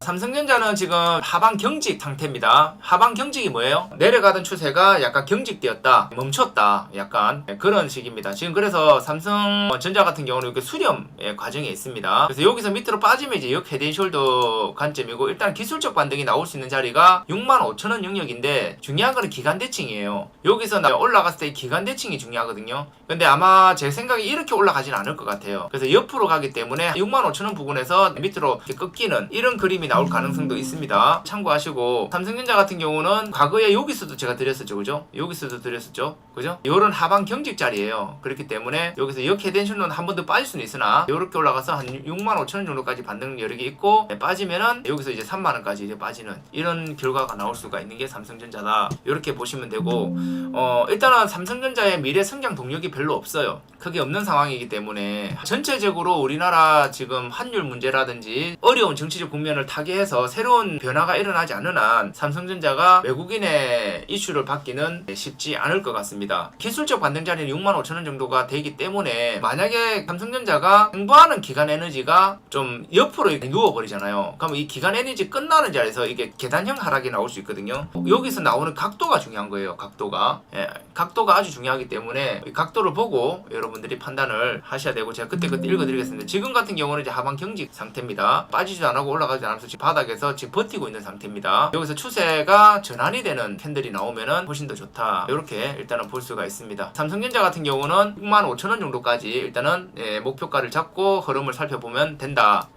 삼성전자는 지금 하방 경직 상태입니다. 하방 경직이 뭐예요? 내려가던 추세가 약간 경직되었다, 멈췄다, 약간 그런 식입니다. 지금 그래서 삼성전자 같은 경우는 이렇게 수렴의 과정에 있습니다. 그래서 여기서 밑으로 빠지면 이제 역 헤드앤숄더 관점이고, 일단 기술적 반등이 나올 수 있는 자리가 65,000원 영역인데, 중요한 거는 기간대칭이에요. 여기서 올라갔을 때 기간대칭이 중요하거든요. 근데 아마 제 생각에 이렇게 올라가진 않을 것 같아요. 그래서 옆으로 가기 때문에 65,000원 부근에서 밑으로 이렇게 꺾이는 이런 그림이 나올 가능성도 있습니다. 참고하시고, 삼성전자 같은 경우는 과거에 여기서도 제가 드렸었죠, 그죠? 여기서도 드렸었죠, 그죠? 요런 하방 경직 자리예요. 그렇기 때문에 여기서 역 헤드앤숄더는 한 번 더 빠질 수는 있으나, 요렇게 올라가서 한 65,000원 정도까지 반등 여력이 있고, 빠지면은 여기서 이제 30,000원까지 이제 빠지는 이런 결과가 나올 수가 있는 게 삼성전자다, 이렇게 보시면 되고, 일단은 삼성전자의 미래 성장 동력이 별로 없어요. 크게 없는 상황이기 때문에 전체적으로 우리나라 지금 환율 문제라든지 어려운 정치적 국면을 타개해서 새로운 변화가 일어나지 않는 한 삼성전자가 외국인의 이슈를 받기는 쉽지 않을 것 같습니다. 기술적 반등 자리는 65,000원 정도가 되기 때문에, 만약에 삼성전자가 행보하는 기간 에너지가 좀 옆으로 누워버리잖아요. 그럼 이 기간 에너지 끝나는 자리에서 이게 계단형 하락이 나올 수 있거든요. 여기서 나오는 각도가 중요한 거예요. 각도가 아주 중요하기 때문에 이 각도를 보고 여러분들이 판단을 하셔야 되고, 제가 그때 읽어드리겠습니다. 지금 같은 경우는 이제 하방 경직 상태입니다. 빠지지도 않고 올라가지 않아서 지금 바닥에서 지금 버티고 있는 상태입니다. 여기서 추세가 전환이 되는 캔들이 나오면은 훨씬 더 좋다, 이렇게 일단은 볼 수가 있습니다. 삼성전자 같은 경우는 65,000원 정도까지 일단은 목표가를 잡고 흐름을 살펴보면 된다,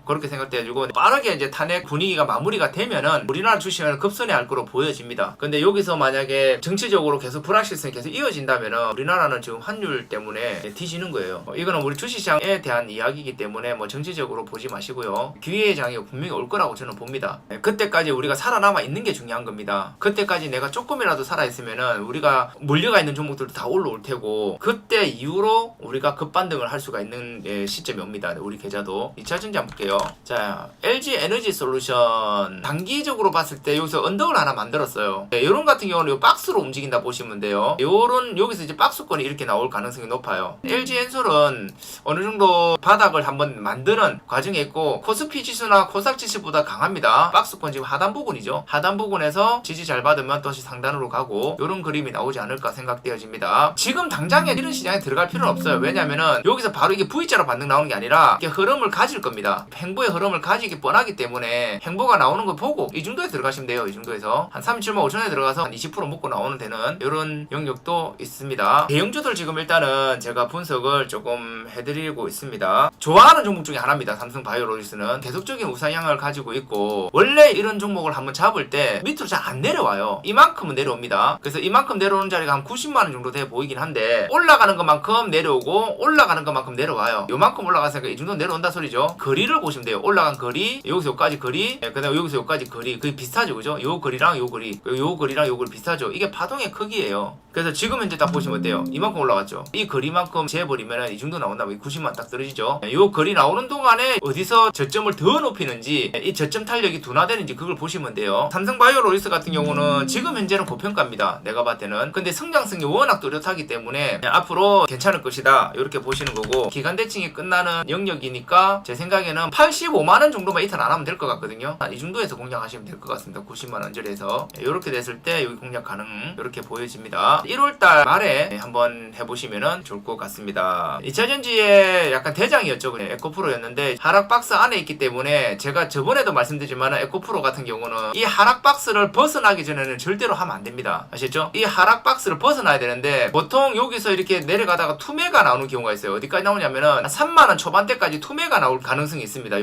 그렇게 생각돼가지고, 빠르게 이제 탄핵 분위기가 마무리가 되면은 우리나라 주식은 급선회할 거로 보여집니다. 근데 여기서 만약에 정치적으로 계속 불확실성이 계속 이어진다면은 우리나라는 지금 환율 때문에 뒤지는 거예요. 이거는 우리 주식시장에 대한 이야기이기 때문에 뭐 정치적으로 보지 마시고요. 기회의 장이 분명히 올 거라고 저는 봅니다. 그때까지 우리가 살아남아 있는 게 중요한 겁니다. 그때까지 내가 조금이라도 살아있으면은 우리가 물려가 있는 종목들도 다 올라올 테고, 그때 이후로 우리가 급반등을 할 수가 있는 시점이 옵니다. 우리 계좌도. 2차전지 볼게요. 자, LG 에너지 솔루션 단기적으로 봤을 때 여기서 언덕을 하나 만들었어요. 이런 같은 경우는 이 박스로 움직인다 보시면 돼요. 요런 여기서 이제 박스권이 이렇게 나올 가능성이 높아요. LG 엔솔은 어느 정도 바닥을 한번 만드는 과정에 있고, 코스피 지수나 코스닥 지수보다 강합니다. 박스권 지금 하단 부분이죠. 하단 부분에서 지지 잘 받으면 또다시 상단으로 가고, 이런 그림이 나오지 않을까 생각되어집니다. 지금 당장에 이런 시장에 들어갈 필요는 없어요. 왜냐면은 여기서 바로 이게 V자로 반등 나오는 게 아니라 이게 흐름을 가질 겁니다. 행보의 흐름을 가지기 뻔하기 때문에 행보가 나오는 거 보고 이 정도에 들어가시면 돼요. 이 정도에서 한 375,000원에 들어가서 한 20% 먹고 나오는 데는 이런 영역도 있습니다. 대형주들 지금 일단은 제가 분석을 조금 해드리고 있습니다. 좋아하는 종목 중에 하나입니다. 삼성바이오로직스는 계속적인 우상향을 가지고 있고, 원래 이런 종목을 한번 잡을 때 밑으로 잘 안 내려와요. 이만큼은 내려옵니다. 그래서 이만큼 내려오는 자리가 한 90만원 정도 돼 보이긴 한데, 올라가는 것만큼 내려오고 올라가는 것만큼 내려와요. 요만큼 올라가서 이 정도 내려온다 소리죠. 거리를 보시면 돼요. 올라간 거리, 여기서 여기까지 거리, 그 다음에 여기서 여기까지 거리, 그게 비슷하죠, 그죠? 요 거리랑 요 거리, 요 거리랑 요 거리 비슷하죠. 이게 파동의 크기예요. 그래서 지금 현재 딱 보시면 어때요? 이만큼 올라갔죠. 이 거리만큼 재버리면 이 정도 나온다면 90만 딱 떨어지죠. 요 거리 나오는 동안에 어디서 저점을 더 높이는지, 이 저점 탄력이 둔화되는지 그걸 보시면 돼요. 삼성바이오로직스 같은 경우는 지금 현재는 고평가입니다. 내가 봤을 때는. 근데 성장성이 워낙 뚜렷하기 때문에 앞으로 괜찮을 것이다, 이렇게 보시는 거고, 기간 대칭이 끝나는 영역이니까 제 생각에는 85만원 정도만 이탈 안 하면 될 것 같거든요. 이 정도에서 공략하시면 될 것 같습니다. 90만원 전에서. 이렇게 됐을 때 여기 공략 가능, 이렇게 보여집니다. 1월달 말에 한번 해보시면 좋을 것 같습니다. 2차전지의 약간 대장이었죠. 에코프로였는데 하락 박스 안에 있기 때문에, 제가 저번에도 말씀드리지만 에코프로 같은 경우는 이 하락 박스를 벗어나기 전에는 절대로 하면 안 됩니다. 아시죠? 이 하락 박스를 벗어나야 되는데, 보통 여기서 이렇게 내려가다가 투매가 나오는 경우가 있어요. 어디까지 나오냐면은 3만원 초반대까지 투매가 나올 가능성이 있습니다.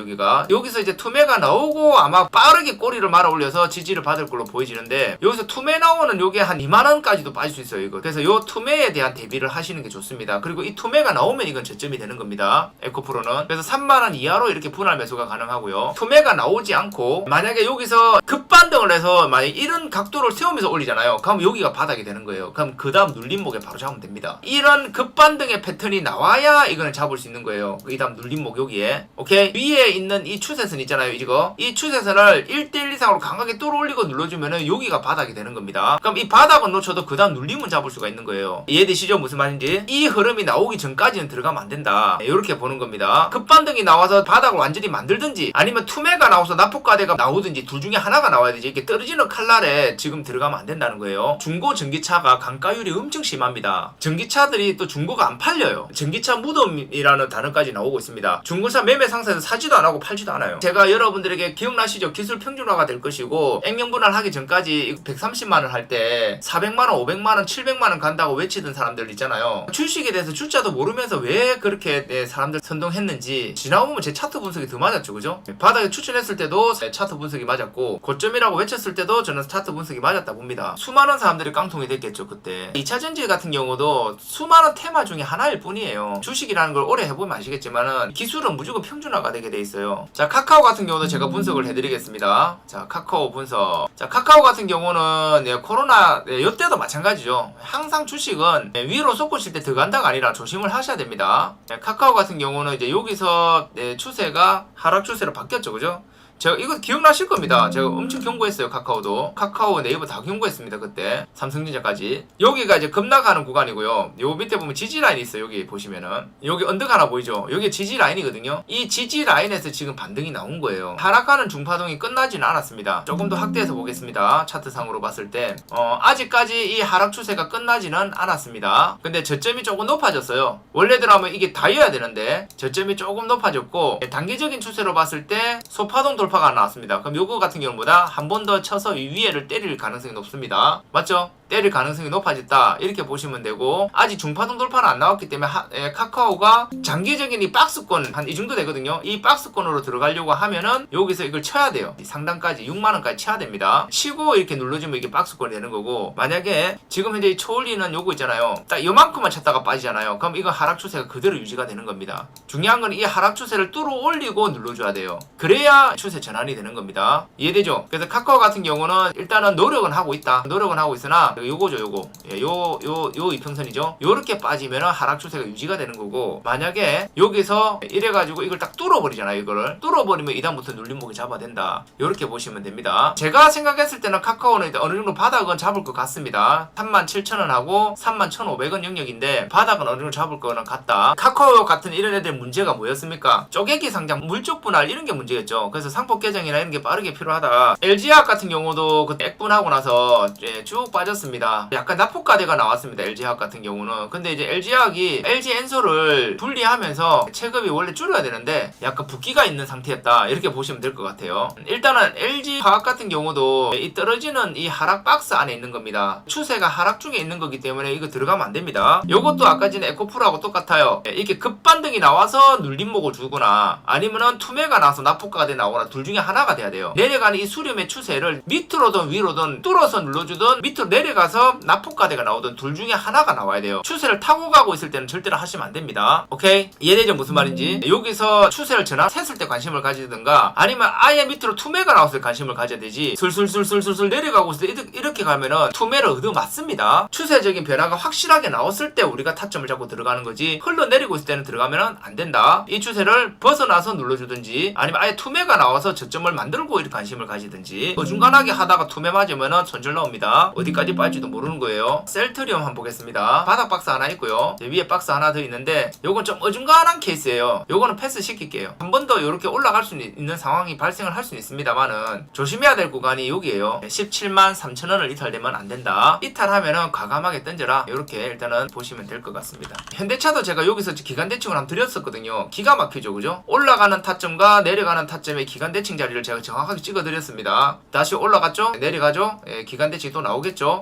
여기서 이제 투매가 나오고 아마 빠르게 꼬리를 말아 올려서 지지를 받을 걸로 보여지는데, 여기서 투매 나오는 요게 한 2만원까지도 빠질 수 있어요, 이거. 그래서 요 투매에 대한 대비를 하시는 게 좋습니다. 그리고 이 투매가 나오면 이건 저점이 되는 겁니다. 에코프로는. 그래서 3만원 이하로 이렇게 분할 매수가 가능하고요. 투매가 나오지 않고 만약에 여기서 급반등을 해서 만약 이런 각도를 세우면서 올리잖아요. 그럼 여기가 바닥이 되는 거예요. 그럼 그 다음 눌림목에 바로 잡으면 됩니다. 이런 급반등의 패턴이 나와야 이거는 잡을 수 있는 거예요. 이 다음 눌림목 여기에. 오케이? 위에 위에 있는 이 추세선 있잖아요. 이거 이 추세선을 1대1 이상으로 강하게 뚫어올리고 눌러주면은 여기가 바닥이 되는 겁니다. 그럼 이 바닥은 놓쳐도 그 다음 눌림은 잡을 수가 있는 거예요. 이해되시죠? 무슨 말인지? 이 흐름이 나오기 전까지는 들어가면 안 된다. 이렇게 보는 겁니다. 급반등이 나와서 바닥을 완전히 만들든지 아니면 투매가 나와서 나폭가대가 나오든지 둘 중에 하나가 나와야 되지. 이렇게 떨어지는 칼날에 지금 들어가면 안 된다는 거예요. 중고 전기차가 강가율이 엄청 심합니다. 전기차들이 또 중고가 안 팔려요. 전기차 무덤이라는 단어까지 나오고 있습니다. 중고차 매매 상사에서 사지도 안 하고 팔지도 않아요. 제가 여러분들에게 기억나시죠? 기술 평준화가 될 것이고 액면분할 하기 전까지 130만원 할 때 400만원, 500만원, 700만원 간다고 외치던 사람들 있잖아요. 주식에 대해서 주자도 모르면서 왜 그렇게 사람들 선동했는지 지나보면 제 차트 분석이 더 맞았죠. 그죠? 바닥에 추천했을 때도 차트 분석이 맞았고 고점이라고 외쳤을 때도 저는 차트 분석이 맞았다 봅니다. 수많은 사람들이 깡통이 됐겠죠. 그때 2차전지 같은 경우도 수많은 테마 중에 하나일 뿐이에요. 주식이라는 걸 오래 해보면 아시겠지만은 기술은 무조건 평준화가 되게 돼 있어요. 자, 카카오 같은 경우도 제가 분석을 해드리겠습니다. 자, 카카오 분석. 자, 카카오 같은 경우는 코로나 이때도 마찬가지죠. 항상 주식은 위로 솟구칠 때 들어간다가 아니라 조심을 하셔야 됩니다. 카카오 같은 경우는 이제 여기서 추세가 하락 추세로 바뀌었죠. 그죠? 제가 이거 기억나실 겁니다. 제가 엄청 경고했어요. 카카오도. 카카오, 네이버 다 경고했습니다. 그때. 삼성전자까지. 여기가 이제 급락하는 구간이고요. 요 밑에 보면 지지라인이 있어요. 여기 보시면은. 여기 언덕 하나 보이죠? 여기 지지라인이거든요. 이 지지라인에서 지금 반등이 나온 거예요. 하락하는 중파동이 끝나지는 않았습니다. 조금 더 확대해서 보겠습니다. 차트상으로 봤을 때. 아직까지 이 하락 추세가 끝나지는 않았습니다. 근데 저점이 조금 높아졌어요. 원래대로라면 이게 다이어야 되는데 저점이 조금 높아졌고 단기적인 추세로 봤을 때 소파동 돌파가 나왔습니다. 그럼 요거 같은 경우보다 한 번 더 쳐서 이 위에를 때릴 가능성이 높습니다. 맞죠? 때릴 가능성이 높아졌다 이렇게 보시면 되고 아직 중파동 돌파는 안 나왔기 때문에 카카오가 장기적인 이 박스권 한 이 정도 되거든요. 이 박스권으로 들어가려고 하면은 여기서 이걸 쳐야 돼요. 상단까지 6만원까지 쳐야 됩니다. 치고 이렇게 눌러주면 이게 박스권이 되는 거고 만약에 지금 현재 이 초올리는 요거 있잖아요. 딱 요만큼만 쳤다가 빠지잖아요. 그럼 이거 하락 추세가 그대로 유지가 되는 겁니다. 중요한 건 이 하락 추세를 뚫어 올리고 눌러줘야 돼요. 그래야 추세 전환이 되는 겁니다. 이해되죠? 그래서 카카오 같은 경우는 일단은 노력은 하고 있다. 노력은 하고 있으나 요거죠. 요거. 요 이평선이죠. 요렇게 빠지면 하락 추세가 유지가 되는 거고 만약에 여기서 이래가지고 이걸 딱 뚫어버리잖아요. 이거를 뚫어버리면 이다음부터 눌림목이 잡아야 된다. 요렇게 보시면 됩니다. 제가 생각했을 때는 카카오는 어느 정도 바닥은 잡을 것 같습니다. 37,000원하고 31,500원 영역인데 바닥은 어느 정도 잡을 거는 같다. 카카오 같은 이런 애들 문제가 뭐였습니까? 쪼개기 상장, 물적 분할 이런 게 문제겠죠. 그래서 상법 개정이나 이런 게 빠르게 필요하다. LG화학 같은 경우도 그때 액분하고 나서 쭉 빠졌습니다. 약간 납폭가대가 나왔습니다. LG화학 같은 경우는. 근데 이제 LG화학이 LG엔소를 분리하면서 체급이 원래 줄여야 되는데 약간 붓기가 있는 상태였다. 이렇게 보시면 될 것 같아요. 일단은 LG화학 같은 경우도 이 떨어지는 이 하락 박스 안에 있는 겁니다. 추세가 하락 중에 있는 거기 때문에 이거 들어가면 안 됩니다. 요것도 아까 전에 에코프로하고 똑같아요. 이게 급반등이 나와서 눌림목을 주거나 아니면은 투매가 나와서 납폭가대 나오거나 둘 중에 하나가 돼야 돼요. 내려가는 이 수렴의 추세를 밑으로든 위로든 뚫어서 눌러주든 밑으로 내려가서 납폭가대가 나오든 둘 중에 하나가 나와야 돼요. 추세를 타고 가고 있을 때는 절대로 하시면 안 됩니다. 오케이? 이해되죠? 무슨 말인지? 여기서 추세를 전환했을 때 관심을 가지든가 아니면 아예 밑으로 투매가 나왔을 때 관심을 가져야 되지 슬슬슬슬슬 내려가고 있을 때 이렇게 가면은 투매를 얻어맞습니다. 추세적인 변화가 확실하게 나왔을 때 우리가 타점을 잡고 들어가는 거지 흘러내리고 있을 때는 들어가면은 안 된다. 이 추세를 벗어나서 눌러주든지 아니면 아예 투매가 나와서 저점을 만들고 이렇게 관심을 가지든지 어중간하게 하다가 투매 맞으면은 손절 나옵니다. 어디까지 빠질지도 모르는 거예요. 셀트리움 한번 보겠습니다. 바닥 박스 하나 있고요. 위에 박스 하나 더 있는데 요건 좀 어중간한 케이스예요. 요거는 패스 시킬게요. 한 번 더 이렇게 올라갈 수 있는 상황이 발생을 할 수 있습니다만은 조심해야 될 구간이 여기에요. 17만 3천원을 이탈되면 안 된다. 이탈하면은 과감하게 던져라. 이렇게 일단은 보시면 될 것 같습니다. 현대차도 제가 여기서 기간 대칭을 한번 드렸었거든요. 기가 막히죠, 그죠? 올라가는 타점과 내려가는 타점의 기간 대칭 자리를 제가 정확하게 찍어 드렸습니다. 다시 올라갔죠? 내려가죠? 기간 대칭이 또 나오겠죠?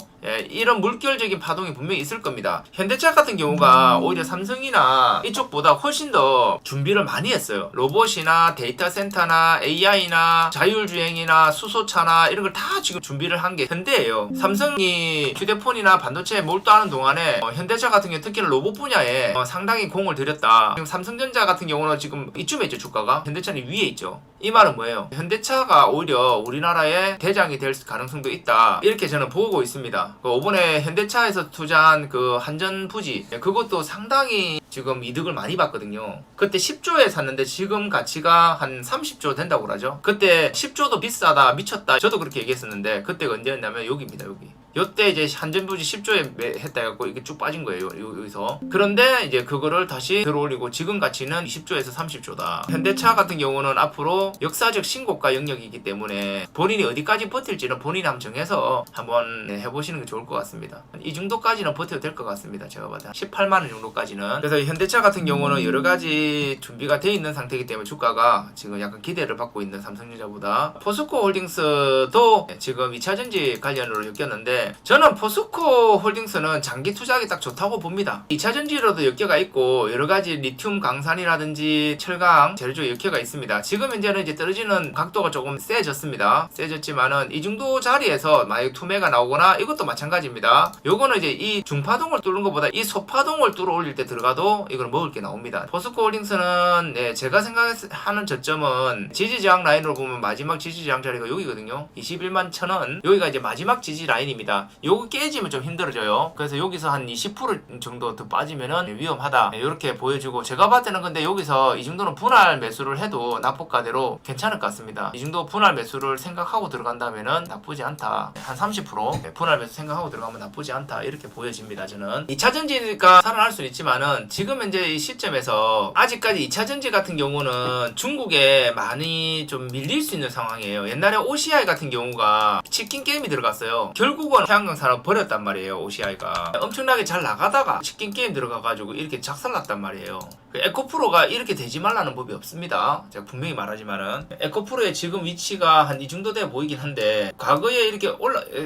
이런 물결적인 파동이 분명히 있을 겁니다. 현대차 같은 경우가 오히려 삼성이나 이쪽보다 훨씬 더 준비를 많이 했어요. 로봇이나 데이터 센터나 AI나 자율주행이나 수소차나 이런 걸 다 지금 준비를 한 게 현대예요. 삼성이 휴대폰이나 반도체에 몰두하는 동안에 현대차 같은 경우 특히 로봇 분야에 상당히 공을 들였다. 지금 삼성전자 같은 경우는 지금 이쯤에 있죠. 주가가 현대차는 위에 있죠. 이 말은 뭐예요? 현대차가 오히려 우리나라의 대장이 될 가능성도 있다. 이렇게 저는 보고 있습니다. 이번에 현대차에서 투자한 그 한전부지 그것도 상당히 지금 이득을 많이 봤거든요. 그때 10조에 샀는데 지금 가치가 한 30조 된다고 그러죠. 그때 10조도 비싸다 미쳤다 저도 그렇게 얘기했었는데 그때가 언제였냐면 여기입니다. 여기. 요때 이제 한전부지 10조에 했다 해갖고 이게 쭉 빠진 거예요. 여기서. 그런데 이제 그거를 다시 들어올리고 지금 가치는 20조에서 30조다. 현대차 같은 경우는 앞으로 역사적 신고가 영역이기 때문에 본인이 어디까지 버틸지는 본인이 한번 정해서 한번 해보시는 게 좋을 것 같습니다. 이 정도까지는 버텨도 될 것 같습니다. 제가 봐도 18만 원 정도까지는. 그래서 현대차 같은 경우는 여러 가지 준비가 돼 있는 상태이기 때문에 주가가 지금 약간 기대를 받고 있는 삼성전자보다 포스코 홀딩스도 지금 2차전지 관련으로 엮였는데 저는 포스코 홀딩스는 장기 투자하기 딱 좋다고 봅니다. 2차전지로도 엮여가 있고 여러가지 리튬 강산이라든지 철강 재료조 엮여가 있습니다. 지금 현재는 이제 떨어지는 각도가 조금 세졌습니다. 세졌지만은 이 정도 자리에서 만약 투매가 나오거나 이것도 마찬가지입니다. 요거는 이제 이 중파동을 뚫는 것보다 이 소파동을 뚫어 올릴 때 들어가도 이걸 먹을 게 나옵니다. 포스코 홀딩스는 제가 생각하는 저점은 지지저항 라인으로 보면 마지막 지지저항 자리가 여기거든요. 21만 1000원 여기가 이제 마지막 지지 라인입니다. 요거 깨지면 좀 힘들어져요. 그래서 여기서 한 20% 정도 더 빠지면은 위험하다 이렇게 보여주고 제가 봤을 때는 근데 여기서 이 정도는 분할 매수를 해도 납법가대로 괜찮을 것 같습니다. 이 정도 분할 매수를 생각하고 들어간다면은 나쁘지 않다. 한 30% 분할 매수 생각하고 들어가면 나쁘지 않다 이렇게 보여집니다. 저는 2차전지니까 살아날 수는 있지만은 지금 현재 이 시점에서 아직까지 2차전지 같은 경우는 중국에 많이 좀 밀릴 수 있는 상황이에요. 옛날에 OCI 같은 경우가 치킨 게임이 들어갔어요. 결국은 태양광 산업 버렸단 말이에요. OCI가 엄청나게 잘 나가다가 치킨 게임 들어가가지고 이렇게 작살났단 말이에요. 에코프로가 이렇게 되지 말라는 법이 없습니다. 제가 분명히 말하지만은 에코프로의 지금 위치가 한 이 정도 돼 보이긴 한데 과거에 이렇게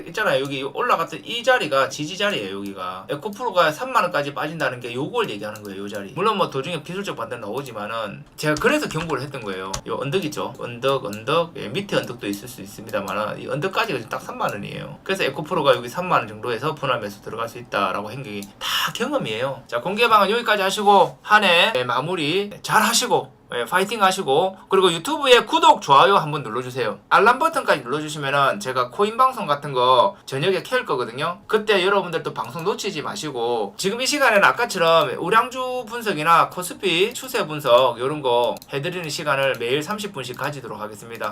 있잖아요. 여기 올라갔던 이 자리가 지지 자리예요. 여기가 에코프로가 3만원까지 빠진다는 게 요걸 얘기하는 거예요. 요 자리. 물론 뭐 도중에 기술적 반등 나오지만은 제가 그래서 경고를 했던 거예요. 요 언덕 있죠. 언덕 밑에 언덕도 있을 수 있습니다만은 이 언덕까지가 딱 3만원이에요. 그래서 에코프로가 여기 3만원 정도에서 분할 매수 들어갈 수 있다라고 한 게 다 경험이에요. 자, 공개방은 여기까지 하시고 한 해 마무리 잘 하시고 파이팅 하시고 그리고 유튜브에 구독, 좋아요 한번 눌러주세요. 알람 버튼까지 눌러주시면은 제가 코인 방송 같은 거 저녁에 켤 거거든요. 그때 여러분들도 방송 놓치지 마시고 지금 이 시간에는 아까처럼 우량주 분석이나 코스피 추세 분석 이런 거 해드리는 시간을 매일 30분씩 가지도록 하겠습니다.